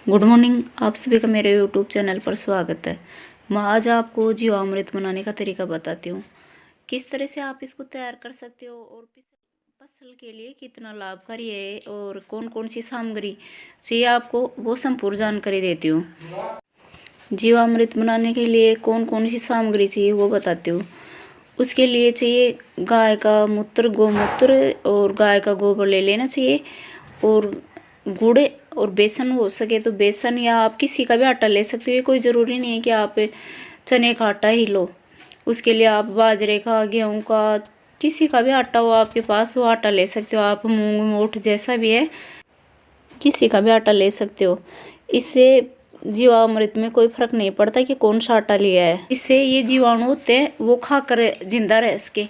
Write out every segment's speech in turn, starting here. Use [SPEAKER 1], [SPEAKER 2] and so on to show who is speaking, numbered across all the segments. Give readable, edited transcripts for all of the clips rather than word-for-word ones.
[SPEAKER 1] Good morning. आप सभी का मेरे यूट्यूब चैनल पर स्वागत है। मैं आज आपको जीवामृत बनाने का तरीका बताती हूँ, किस तरह से आप इसको तैयार कर सकते हो और फसल के लिए कितना लाभकारी है और कौन कौन सी सामग्री चाहिए आपको, वो संपूर्ण जानकारी देती हूँ। जीवामृत बनाने के लिए कौन कौन सी सामग्री चाहिए वो बताती हूँ। उसके लिए चाहिए गाय का मूत्र, गौमूत्र और गाय का गोबर ले लेना चाहिए, और गुड़ और बेसन हो सके तो बेसन, या आप किसी का भी आटा ले सकते हो। ये कोई ज़रूरी नहीं है कि आप चने का आटा ही लो। उसके लिए आप बाजरे का, गेहूं का, किसी का भी आटा हो आपके पास वो आटा ले सकते हो। आप मूंग मोठ जैसा भी है किसी का भी आटा ले सकते हो। इससे जीवामृत में कोई फर्क नहीं पड़ता कि कौन सा आटा लिया है। इससे ये जीवाणु होते हैं वो खाकर जिंदा रह सके,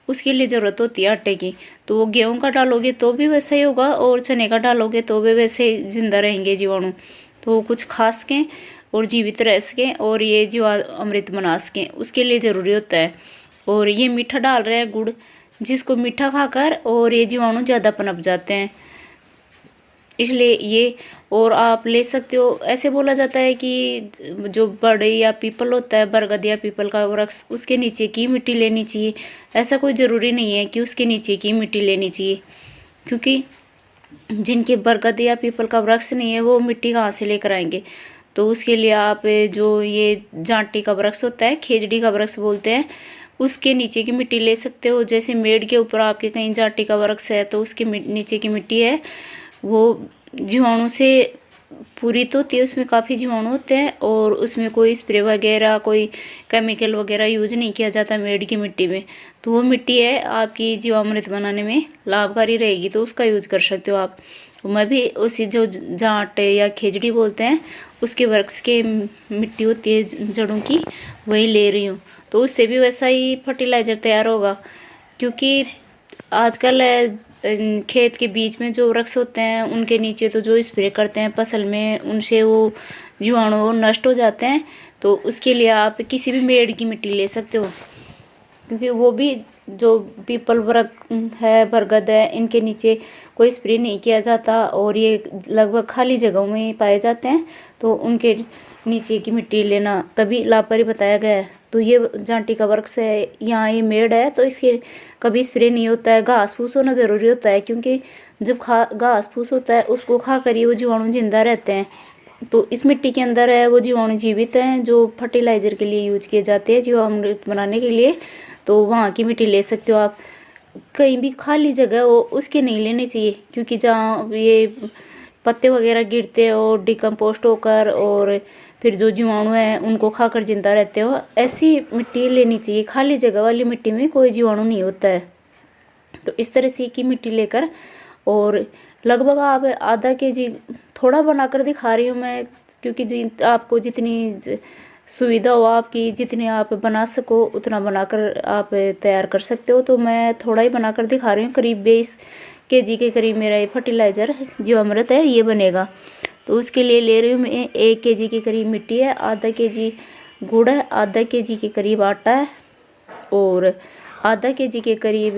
[SPEAKER 1] उसके लिए ज़रूरत होती है आटे की। तो वो गेहूं का डालोगे तो भी वैसा ही होगा, और चने का डालोगे तो भी वैसे ही जिंदा रहेंगे जीवाणु। तो वो कुछ खा सकें और जीवित रह सकें और ये जीवामृत बना सकें, उसके लिए ज़रूरी होता है। और ये मीठा डाल रहे हैं, गुड़, जिसको मीठा खाकर और ये जीवाणु ज़्यादा पनप जाते हैं, इसलिए ये। और आप ले सकते हो, ऐसे बोला जाता है कि जो बड़े या पीपल होता है, बरगद या पीपल का वृक्ष, उसके नीचे की मिट्टी लेनी चाहिए। ऐसा कोई ज़रूरी नहीं है कि उसके नीचे की मिट्टी लेनी चाहिए, क्योंकि जिनके बरगद या पीपल का वृक्ष नहीं है वो मिट्टी कहाँ से लेकर आएंगे। तो उसके लिए आप जो ये जांटी का वृक्ष होता है, खेजड़ी का वृक्ष बोलते हैं, उसके नीचे की मिट्टी ले सकते हो। जैसे मेड़ के ऊपर आपके कहीं जांटी का वृक्ष है तो उसके नीचे की मिट्टी है, वो जीवाणु से पूरी तो होती है, उसमें काफ़ी जीवाणु होते हैं, और उसमें कोई स्प्रे वगैरह, कोई केमिकल वगैरह यूज नहीं किया जाता मेड़ की मिट्टी में। तो वो मिट्टी है आपकी जीवामृत बनाने में लाभकारी रहेगी, तो उसका यूज कर सकते हो आप। तो मैं भी उसी जो जांट या खेजड़ी बोलते हैं उसके वृक्ष के मिट्टी होती है जड़ों की, वही ले रही हूँ। तो उससे भी वैसा ही फर्टिलाइज़र तैयार होगा, क्योंकि आजकल खेत के बीच में जो वृक्ष होते हैं उनके नीचे तो जो स्प्रे करते हैं फसल में, उनसे वो जीवाणु नष्ट हो जाते हैं। तो उसके लिए आप किसी भी मेड़ की मिट्टी ले सकते हो, क्योंकि वो भी जो पीपल वृक्ष है, बरगद है, इनके नीचे कोई स्प्रे नहीं किया जाता और ये लगभग खाली जगहों में पाए जाते हैं। तो उनके नीचे की मिट्टी लेना तभी लाभकारी बताया गया है। तो ये जांटी का वृक्ष है, यहाँ ये मेड़ है, तो इसके कभी स्प्रे नहीं होता है। घास फूस होना ज़रूरी होता है, क्योंकि जब घास फूस होता है उसको खा कर ही वो जीवाणु जिंदा रहते हैं। तो इस मिट्टी के अंदर है वो जीवाणु जीवित हैं, जो फर्टिलाइज़र के लिए यूज किए जाते हैं जीवामृत बनाने के लिए। तो वहाँ की मिट्टी ले सकते हो आप। कहीं भी खाली जगह हो उसके नहीं लेनी चाहिए, क्योंकि जहाँ ये पत्ते वगैरह गिरते हैं और डिकम्पोस्ट होकर और फिर जो जीवाणु हैं उनको खाकर जिंदा रहते हो, ऐसी मिट्टी लेनी चाहिए। खाली जगह वाली मिट्टी में कोई जीवाणु नहीं होता है। तो इस तरह से की मिट्टी लेकर, और लगभग आप आधा केजी, थोड़ा बनाकर दिखा रही हूँ मैं, क्योंकि आपको जितनी सुविधा हो आपकी, जितने आप बना सको उतना बनाकर आप तैयार कर सकते हो। तो मैं थोड़ा ही बनाकर दिखा रही हूँ। करीब 20 केजी के करीब मेरा ये फर्टिलाइज़र जीवामृत है, ये बनेगा। तो उसके लिए ले रही हूँ मैं 1 केजी के करीब मिट्टी है, आधा केजी गुड़ है, आधा केजी के करीब आटा है, और आधा केजी के करीब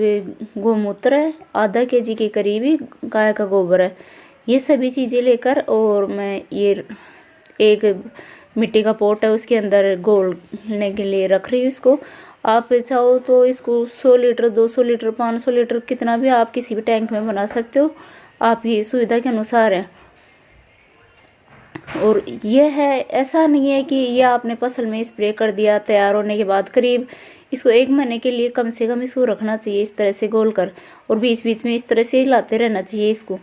[SPEAKER 1] गोमूत्र है, आधा केजी के करीब ही गाय का गोबर है। ये सभी चीज़ें लेकर, और मैं ये एक मिट्टी का पॉट है उसके अंदर घोलने के लिए रख रही हूँ इसको। आप चाहो तो इसको 100 लीटर, 200 लीटर, 500 लीटर, कितना भी आप किसी भी टैंक में बना सकते हो, आपकी सुविधा के अनुसार है। और यह है, ऐसा नहीं है कि ये आपने फसल में स्प्रे कर दिया। तैयार होने के बाद करीब इसको 1 महीने के लिए कम से कम इसको रखना चाहिए इस तरह से घोल कर, और बीच बीच में इस तरह से हिलाते रहना चाहिए इसको।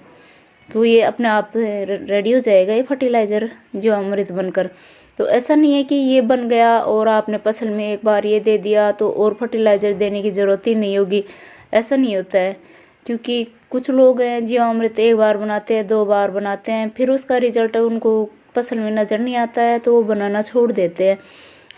[SPEAKER 1] तो ये अपने आप रेडी हो जाएगा ये फर्टिलाइज़र जीवामृत बनकर। तो ऐसा नहीं है कि ये बन गया और आपने फसल में एक बार ये दे दिया तो और फर्टिलाइज़र देने की ज़रूरत ही नहीं होगी, ऐसा नहीं होता है। क्योंकि कुछ लोग हैं जीवामृत 1 बार बनाते हैं, 2 बार बनाते हैं, फिर उसका रिजल्ट उनको फसल में नज़र नहीं आता है तो वो बनाना छोड़ देते हैं,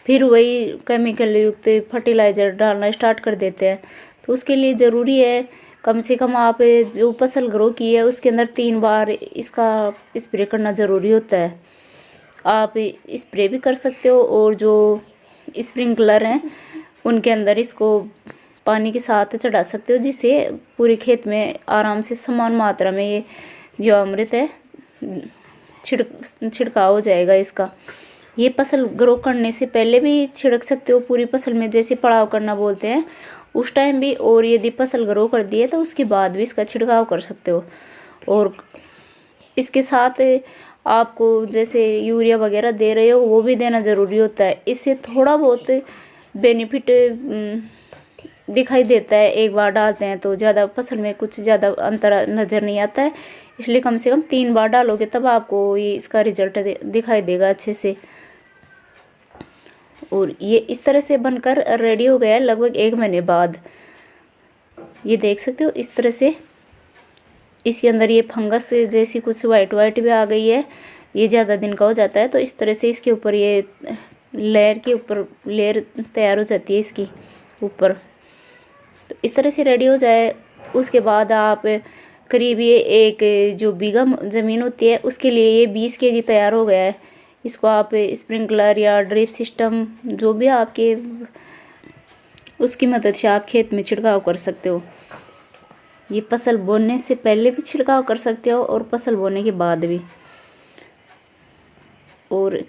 [SPEAKER 1] फिर वही केमिकल युक्त फर्टिलाइज़र डालना स्टार्ट कर देते हैं। तो उसके लिए ज़रूरी है कम से कम आप जो फसल ग्रो की है उसके अंदर 3 बार इसका स्प्रे करना ज़रूरी होता है। आप स्प्रे भी कर सकते हो, और जो स्प्रिंकलर हैं उनके अंदर इसको पानी के साथ चढ़ा सकते हो, जिससे पूरे खेत में आराम से समान मात्रा में ये जीवामृत है छिड़काव हो जाएगा इसका। ये फसल ग्रो करने से पहले भी छिड़क सकते हो पूरी फसल में, जैसे पड़ाव करना बोलते हैं उस टाइम भी, और यदि फसल ग्रो कर दी है तो उसके बाद भी इसका छिड़काव कर सकते हो। और इसके साथ आपको जैसे यूरिया वगैरह दे रहे हो वो भी देना ज़रूरी होता है। इससे थोड़ा बहुत बेनिफिट दिखाई देता है, एक बार डालते हैं तो ज़्यादा फसल में कुछ ज़्यादा अंतर नज़र नहीं आता है, इसलिए कम से कम 3 बार डालोगे तब आपको ये इसका रिजल्ट दिखाई देगा अच्छे से। और ये इस तरह से बनकर रेडी हो गया है लगभग 1 महीने बाद। ये देख सकते हो इस तरह से इसके अंदर ये फंगस जैसी कुछ वाइट भी आ गई है, ये ज़्यादा दिन का हो जाता है तो इस तरह से इसके ऊपर ये लेयर के ऊपर लेयर तैयार हो जाती है इसकी ऊपर। तो इस तरह से रेडी हो जाए उसके बाद आप करीब ये एक जो बीघा ज़मीन होती है उसके लिए ये 20 kg तैयार हो गया है। इसको आप स्प्रिंकलर या ड्रिप सिस्टम जो भी आपके उसकी मदद से आप खेत में छिड़काव कर सकते हो। ये फसल बोने से पहले भी छिड़काव कर सकते हो और फसल बोने के बाद भी। और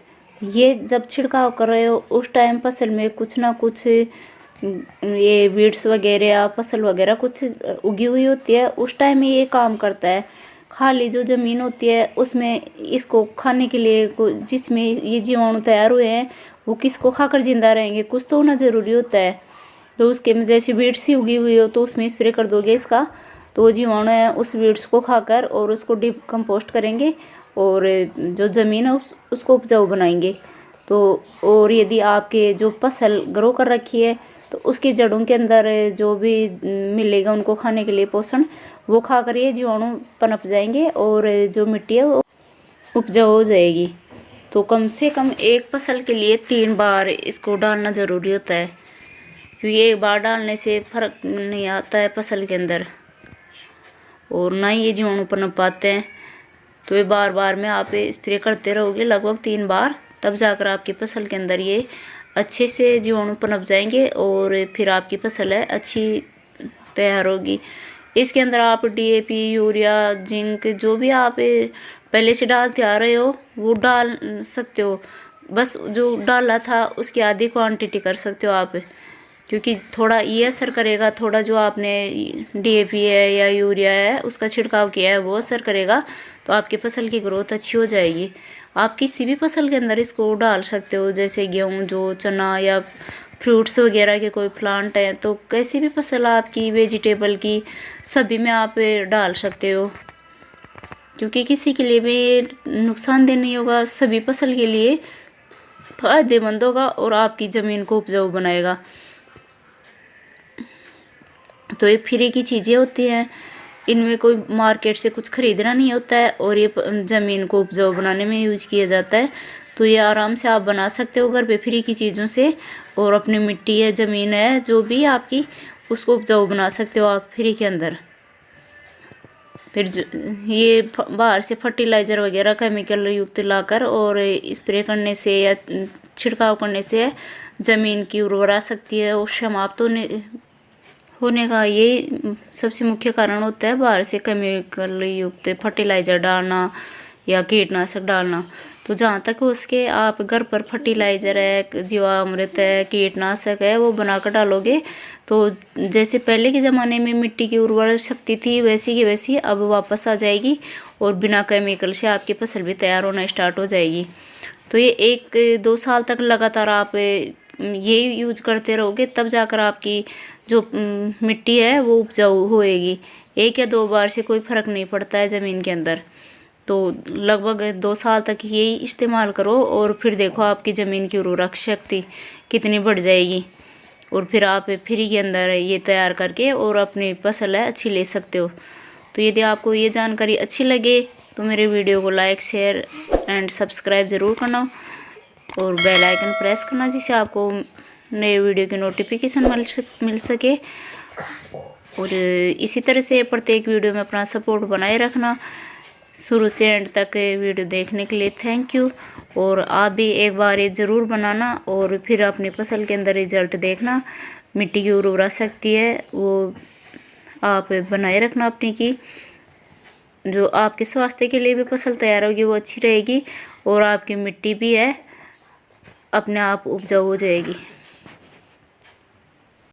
[SPEAKER 1] ये जब छिड़काव कर रहे हो उस टाइम फसल में कुछ ना कुछ ये वीड्स वगैरह या फसल वगैरह कुछ उगी हुई होती है, उस टाइम ये काम करता है। खाली जो ज़मीन होती है उसमें इसको खाने के लिए जिसमें ये जीवाणु तैयार हुए हैं वो किसको खाकर जिंदा रहेंगे, कुछ तो होना ज़रूरी होता है। तो उसके में जैसे वीड्स ही उगी हुई हो तो उसमें स्प्रे कर दोगे इसका, तो वो जीवाणु है उस वीड्स को खाकर और उसको डिकम्पोस्ट करेंगे और जो ज़मीन है उसको उपजाऊ बनाएंगे। तो और यदि आपके जो फसल ग्रो कर रखी है तो उसकी जड़ों के अंदर जो भी मिलेगा उनको खाने के लिए पोषण, वो खाकर ये जीवाणु पनप जाएंगे और जो मिट्टी है वो उपजाऊ हो जाएगी। तो कम से कम एक फसल के लिए 3 बार इसको डालना ज़रूरी होता है, क्योंकि एक बार डालने से फर्क नहीं आता है फसल के अंदर और ना ही ये जीवाणु पनप पाते हैं। तो ये बार बार में आप स्प्रे करते रहोगे लगभग 3 बार, तब जाकर आपकी फसल के अंदर ये अच्छे से जीवाणु पनप जाएंगे और फिर आपकी फसल है अच्छी तैयार होगी। इसके अंदर आप DAP, यूरिया, जिंक जो भी आप पहले से डालते आ रहे हो वो डाल सकते हो, बस जो डाला था उसकी आधी क्वांटिटी कर सकते हो आप, क्योंकि थोड़ा ये असर करेगा, थोड़ा जो आपने DAP है या यूरिया है उसका छिड़काव किया है वो असर करेगा, तो आपकी फसल की ग्रोथ अच्छी हो जाएगी। आप किसी भी फसल के अंदर इसको डाल सकते हो, जैसे गेहूँ, जो चना या फ्रूट्स वगैरह के कोई प्लांट है, तो कैसी भी फसल आपकी वेजिटेबल की सभी में आप डाल सकते हो, क्योंकि किसी के लिए भी नुकसानदेह नहीं होगा, सभी फसल के लिए फायदेमंद होगा और आपकी ज़मीन को उपजाऊ बनाएगा। तो ये फ्री की चीज़ें होती हैं, इनमें कोई मार्केट से कुछ ख़रीदना नहीं होता है और ये ज़मीन को उपजाऊ बनाने में यूज किया जाता है। तो ये आराम से आप बना सकते हो घर पे फ्री की चीज़ों से, और अपनी मिट्टी है, ज़मीन है जो भी आपकी, उसको उपजाऊ बना सकते हो आप फ्री के अंदर। फिर ये बाहर से फर्टिलाइज़र वगैरह केमिकल युक्त लाकर और स्प्रे करने से या छिड़काव करने से ज़मीन की उर्वरा शक्ति है और समाप्त होने का ये सबसे मुख्य कारण होता है बाहर से केमिकल युक्त फर्टिलाइज़र डालना या कीटनाशक डालना। तो जहाँ तक हो सके आप घर पर फर्टिलाइज़र है, जीवामृत है, कीटनाशक है, वो बनाकर डालोगे तो जैसे पहले के ज़माने में मिट्टी की उर्वरा शक्ति थी वैसी की वैसी अब वापस आ जाएगी और बिना केमिकल से आपकी फसल भी तैयार होना स्टार्ट हो जाएगी। तो ये 1-2 साल तक लगातार आप ये यूज करते रहोगे, तब जाकर आपकी जो मिट्टी है वो उपजाऊ होएगी। 1 या 2 बार से कोई फ़र्क नहीं पड़ता है ज़मीन के अंदर। तो लगभग 2 साल तक यही इस्तेमाल करो और फिर देखो आपकी ज़मीन की उर्वरक शक्ति कितनी बढ़ जाएगी, और फिर आप फ्री के अंदर ये तैयार करके और अपनी फसल है अच्छी ले सकते हो। तो यदि आपको ये जानकारी अच्छी लगे तो मेरे वीडियो को लाइक, शेयर एंड सब्सक्राइब ज़रूर करना और बेल आइकन प्रेस करना, जिससे आपको नए वीडियो की नोटिफिकेशन मिल सके। और इसी तरह से प्रत्येक वीडियो में अपना सपोर्ट बनाए रखना। शुरू से एंड तक वीडियो देखने के लिए थैंक यू। और आप भी एक बार ये ज़रूर बनाना और फिर अपनी फसल के अंदर रिजल्ट देखना। मिट्टी की उर्वरा शक्ति है वो आप बनाए रखना अपनी की। जो आपके स्वास्थ्य के लिए भी फसल तैयार होगी वो अच्छी रहेगी और आपकी मिट्टी भी है अपने आप उपजाऊ हो जाएगी।